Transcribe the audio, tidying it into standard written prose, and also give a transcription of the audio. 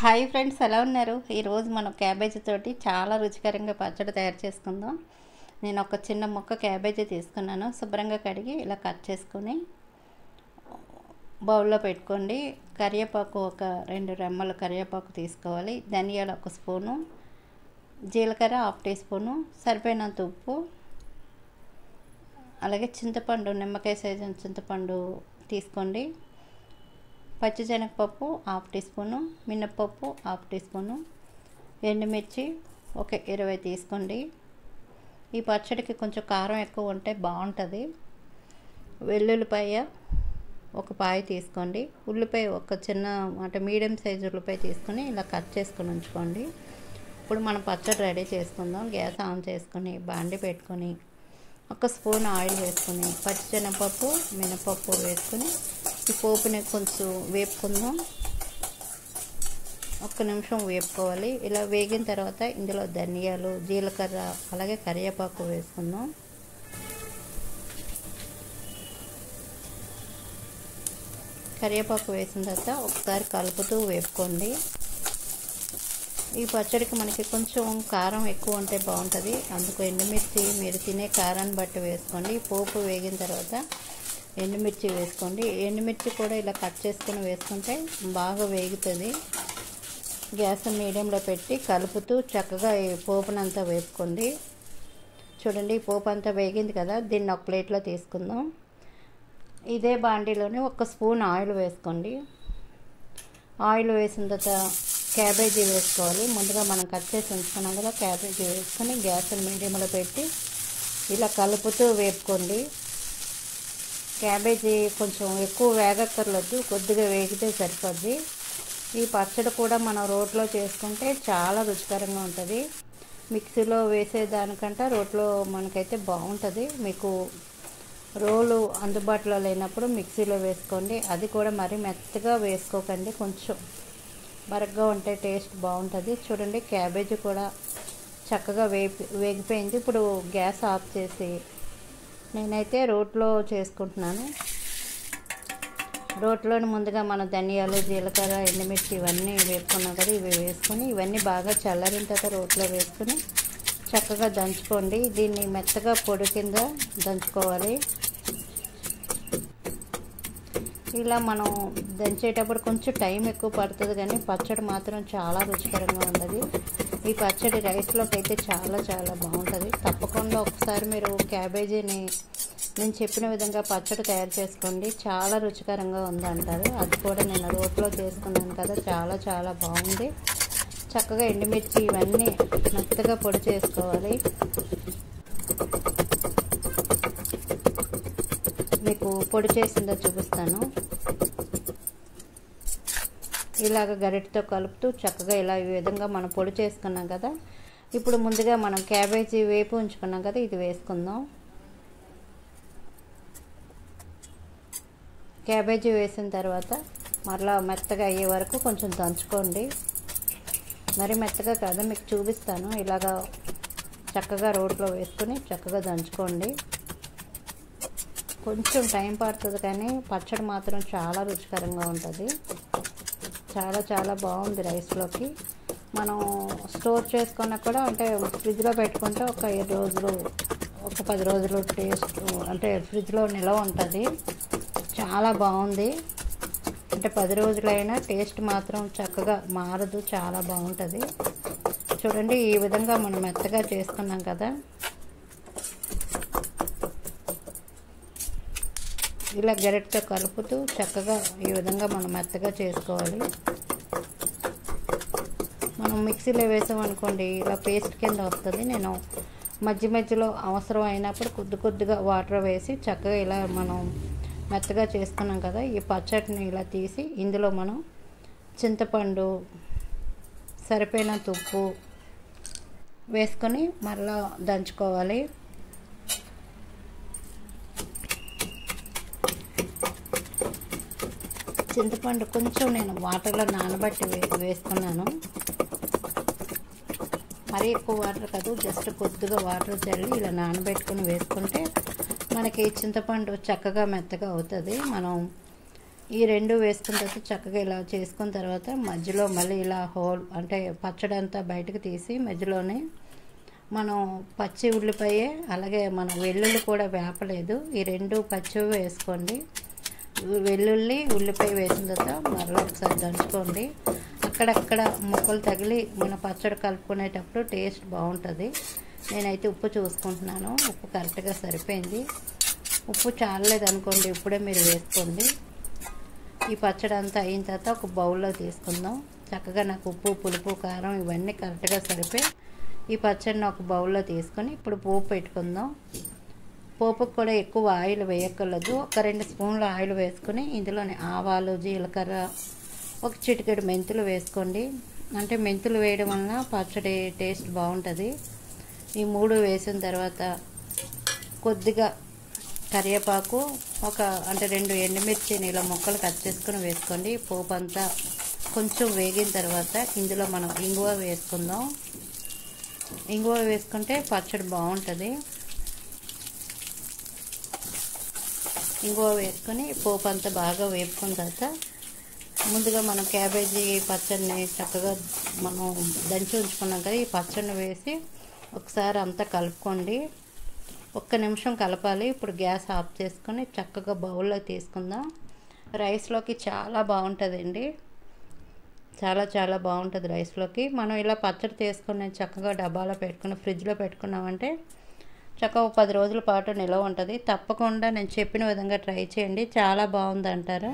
Hi friends, ఎలా ఉన్నారు? ఈరోజు మనం క్యాబేజీ తోటి చాలా రుచికరంగా పచ్చడి తయారు చేసుకుందాం. నేను ఒక చిన్న ముక్క క్యాబేజీ తీసుకున్నాను. శుభ్రంగా కడిగి ఇలా కట్ చేసుకొని బౌల్లో పెట్టుకోండి. కరివేపాకు ఒక 2 రెమ్మల కరివేపాకు తీసుకోవాలి. ధనియాలు 1 స్పూను, జీలకర్ర 1/2 టీ స్పూను, సరిపోయినంత ఉప్పు, అలాగే చింతపండు, నిమ్మకాయ సైజు చింతపండు తీసుకోండి. పచ్చిశనగపప్పు 1/2 టీ స్పూను, మినప్పప్పు 1/2 టీ స్పూను, ఎండుమిర్చి ఒక 20 తీసుకోండి. ఈ పచ్చడికి కొంచెం కారం ఎక్కువ ఉంటే బాగుంటుంది. వెల్లుల్లిపాయ ఒక పాయ తీసుకోండి. ఉల్లిపాయ ఒక చిన్న మీడియం సైజు ఉల్లిపాయ తీసుకొని ఇలా కట్ చేసుకొని ఉంచుకోండి. ఇప్పుడు మనం పచ్చడి రెడీ చేసుకుందాం. గ్యాస్ ఆన్ చేసుకొని బాండి పెట్టుకొని 1 స్పూన్ ఆయిల్ వేసుకొని పచ్చిశనగపప్పు, మినపప్పు వేసుకొని ఈ పోపుని కొంచెం వేపుకుందాం. 1 నిమిషం వేపుకోవాలి. ఇలా వేగిన తర్వాత ఇందులో ధనియాలు, జీలకర్ర, అలాగే కరివేపాకు వేసుకుందాం. కరివేపాకు వేసిన తర్వాత ఒకసారి కలుపుతూ వేపుకోండి. ఈ పచ్చడికి మనకి కొంచెం కారం ఎక్కువ ఉంటే బాగుంటుంది. అందుకు ఎండుమిర్చి మీరు తినే కారాన్ని బట్టి వేసుకోండి. పోపు వేగిన తర్వాత ఎండుమిర్చి వేసుకోండి. ఎండుమిర్చి కూడా ఇలా కట్ చేసుకొని వేసుకుంటే బాగా వేగుతుంది. గ్యాస్ మీడియంలో పెట్టి కలుపుతూ చక్కగా ఈ పోపునంతా వేపుకోండి. చూడండి, ఈ పోపు అంతా వేగింది కదా. దీన్ని ఒక ప్లేట్లో తీసుకుందాం. ఇదే బాండీలోనే 1 స్పూన్ ఆయిల్ వేసుకోండి. ఆయిల్ వేసిన తర్వాత క్యాబేజీ వేసుకోవాలి. ముందుగా మనం కట్ చేసి ఉంచుకున్నాం కదా, క్యాబేజీ వేసుకొని గ్యాస్ మీడియంలో పెట్టి ఇలా కలుపుతూ వేపుకోండి. క్యాబేజీ కొంచెం ఎక్కువ వేగక్కర్లేదు, కొద్దిగా వేగితే సరిపోద్ది. ఈ పచ్చడి కూడా మనం రోట్లో చేసుకుంటే చాలా రుచికరంగా ఉంటుంది. మిక్సీలో వేసేదానికంటే రోట్లో మనకైతే బాగుంటుంది. మీకు రోలు అందుబాటులో లేనప్పుడు మిక్సీలో వేసుకోండి. అది కూడా మరీ మెత్తగా వేసుకోకండి, కొంచెం బరగ్గా ఉంటే టేస్ట్ బాగుంటుంది. చూడండి, క్యాబేజీ కూడా చక్కగా వేగిపోయింది. ఇప్పుడు గ్యాస్ ఆఫ్ చేసి నేనైతే రోట్లో చేసుకుంటున్నాను. రోట్లోని ముందుగా మనం ధనియాలు, జీలకర్ర, ఎండుమిర్చి ఇవన్నీ వేసుకున్నాం కదా, ఇవి వేసుకొని ఇవన్నీ బాగా చల్లారిన తర్వాత రోట్లో వేసుకొని చక్కగా దంచుకోండి. దీన్ని మెత్తగా పొడి కింద దంచుకోవాలి. ఇలా మనం దంచేటప్పుడు కొంచెం టైం ఎక్కువ పడుతుంది, కానీ పచ్చడి మాత్రం చాలా రుచికరంగా ఉంటుంది. ఈ పచ్చడి రైస్లోకి అయితే చాలా చాలా బాగుంటుంది. తప్పకుండా ఒకసారి మీరు క్యాబేజీని నేను చెప్పిన విధంగా పచ్చడి తయారు చేసుకోండి. చాలా రుచికరంగా ఉందంటారు. అది కూడా నేను రోట్లో చేసుకున్నాను కదా, చాలా చాలా బాగుంది. చక్కగా ఎండుమిర్చి ఇవన్నీ మెత్తగా పొడి చేసుకోవాలి. మీకు పొడి చేసిందో చూపిస్తాను. ఇలాగ గరిటెతో కలుపుతూ చక్కగా ఇలా ఈ విధంగా మనం పొడి చేసుకున్నాం కదా. ఇప్పుడు ముందుగా మనం క్యాబేజీ వేపు ఉంచుకున్నాం కదా, ఇది వేసుకుందాం. క్యాబేజీ వేసిన తర్వాత మరలా మెత్తగా అయ్యే వరకు కొంచెం దంచుకోండి. మరి మెత్తగా కాదు, మీకు చూపిస్తాను. ఇలాగా చక్కగా రోట్లో వేసుకొని చక్కగా దంచుకోండి. కొంచెం టైం పడుతుంది, కానీ పచ్చడి మాత్రం చాలా రుచికరంగా ఉంటుంది. చాలా చాలా బాగుంది. రైస్లోకి మనం స్టోర్ చేసుకున్నా కూడా ఫ్రిడ్జ్లో పెట్టుకుంటే ఒక 7 రోజులు, ఒక 10 రోజులు టేస్ట్ ఫ్రిడ్జ్లో నిల్వ ఉంటుంది. చాలా బాగుంది. 10 రోజులైనా టేస్ట్ మాత్రం చక్కగా మారదు, చాలా బాగుంటుంది. చూడండి, ఈ విధంగా మనం మెత్తగా చేసుకున్నాం కదా. ఇలా గరిటెతో కలుపుతూ చక్కగా ఈ విధంగా మనం మెత్తగా చేసుకోవాలి. మనం మిక్సీలో వేసామనుకోండి, ఇలా పేస్ట్ కింద వస్తుంది. నేను మధ్య మధ్యలో అవసరం అయినప్పుడు కొద్ది కొద్దిగా వాటర్ వేసి చక్కగా ఇలా మనం మెత్తగా చేసుకున్నాం కదా. ఈ పచ్చడిని ఇలా తీసి ఇందులో మనం చింతపండు, సరిపోయినంత ఉప్పు వేసుకొని మరలా దంచుకోవాలి. చింతపండు కొంచెం నేను వాటర్లో నానబెట్టి వేసుకున్నాను. మరీ ఎక్కువ వాటర్ కాదు, జస్ట్ కొద్దిగా వాటర్ చల్లి ఇలా నానబెట్టుకుని వేసుకుంటే మనకి చింతపండు చక్కగా మెత్తగా అవుతుంది. మనం ఈ రెండు వేసుకున్న తర్వాత చక్కగా ఇలా చేసుకున్న తర్వాత మధ్యలో మళ్ళీ ఇలా హోల్ అంటే పచ్చడి అంతా బయటకు తీసి మధ్యలోనే మనం పచ్చి ఉల్లిపాయ అలాగే మనం వెల్లుల్లి కూడా వేపలేదు, ఈ రెండు పచ్చివి వేసుకోండి. వెల్లుల్లి ఉల్లిపాయ వేసిన తర్వాత మరలా ఒకసారి దంచుకోండి. అక్కడక్కడ ముక్కలు తగిలి మన పచ్చడి కలుపుకునేటప్పుడు టేస్ట్ బాగుంటుంది. నేనైతే ఉప్పు చూసుకుంటున్నాను, ఉప్పు కరెక్ట్గా సరిపోయింది. ఉప్పు చాలలేదనుకోండి ఇప్పుడే మీరు వేసుకోండి. ఈ పచ్చడి అంతా అయిన తర్వాత ఒక బౌల్లో తీసుకుందాం. చక్కగా నాకు ఉప్పు పులుపు కారం ఇవన్నీ కరెక్ట్గా సరిపోయి ఈ పచ్చడిని ఒక బౌల్లో తీసుకొని ఇప్పుడు పోపు పెట్టుకుందాం. పోపుకు కూడా ఎక్కువ ఆయిల్ వేయక్కర్లేదు, ఒక 2 స్పూన్ల ఆయిల్ వేసుకొని ఇందులోనే ఆవాలు జీలకర్ర ఒక చిటికెడు మెంతులు వేసుకోండి. అంటే మెంతులు వేయడం వలన పచ్చడి టేస్ట్ బాగుంటుంది. ఈ 3 వేసిన తర్వాత కొద్దిగా కరివేపాకు అంటే 2 ఎండుమిర్చిని ఇలా ముక్కలు కట్ చేసుకొని వేసుకోండి. పోపు అంతా కొంచెం వేగిన తర్వాత ఇందులో మనం ఇంగువ వేసుకుందాం. ఇంగువ వేసుకుంటే పచ్చడి బాగుంటుంది. ఇంగువ వేసుకొని పోపు అంతా బాగా వేపుకున్న తర్వాత ముందుగా మనం క్యాబేజీ పచ్చడిని చక్కగా మనం దంచి ఉంచుకున్నాం కదా, ఈ పచ్చడిని వేసి ఒకసారి అంతా కలుపుకోండి. 1 నిమిషం కలపాలి. ఇప్పుడు గ్యాస్ ఆఫ్ చేసుకొని చక్కగా బౌల్లో తీసుకుందాం. రైస్లోకి చాలా బాగుంటుందండి, చాలా బాగుంటుంది రైస్లోకి. మనం ఇలా పచ్చడి చేసుకుని చక్కగా డబ్బాలో పెట్టుకుని ఫ్రిడ్జ్లో పెట్టుకున్నామంటే చక్కగా 10 రోజుల పాటు నిల్వ ఉంటుంది. తప్పకుండా నేను చెప్పిన విధంగా ట్రై చేయండి, చాలా బాగుంది అంటారు.